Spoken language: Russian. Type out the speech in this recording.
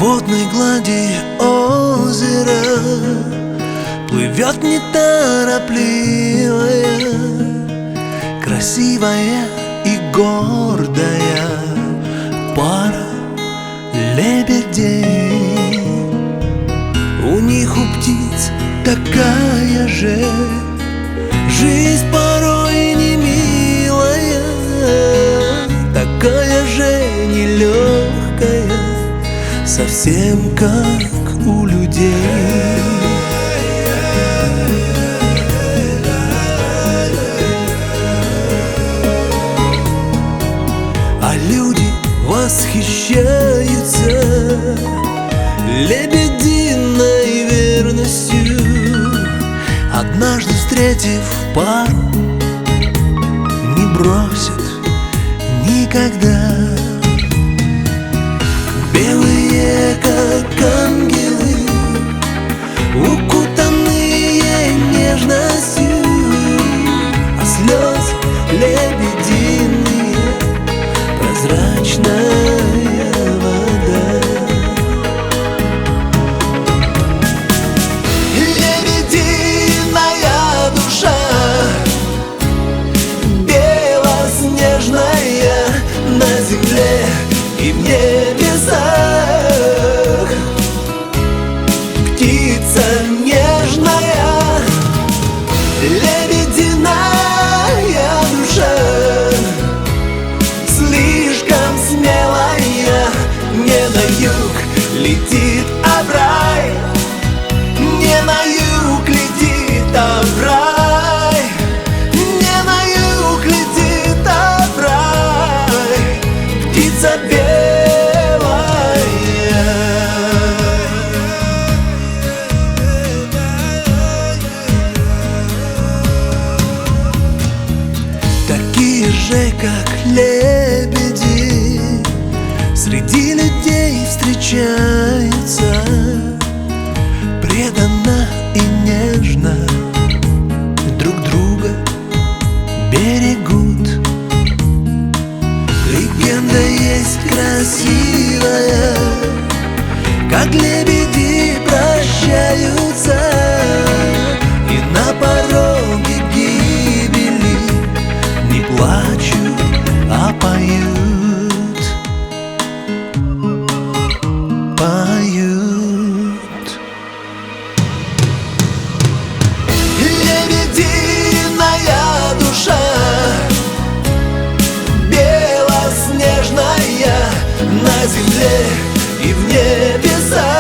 водной глади озера плывет неторопливая, красивая и гордая пара лебедей. У них, у птиц, такая же жизнь порой не милая, такая же нелегкая, совсем как у людей. А люди восхищаются лебединой верностью. Однажды встретив пару, не бросят никогда. Белые, как ангелы, укутанные нежностью, а слезы лебединые, прозрачная вода. Лебединая душа, белоснежная на земле и в небесах, птица нежная, лебединая душа, слишком смелая, не на юг летит, а в рай, не на юг летит, а в рай, не на юг летит, а в рай, птица белая. Такие же, как лебеди, среди людей встречаются, преданно и нежно друг друга берегут. Легенда есть красивая, как лебеди прощаются и на пороге гибели не плачут, а поют, поют. Лебединая душа, белоснежная на земле и в небесах,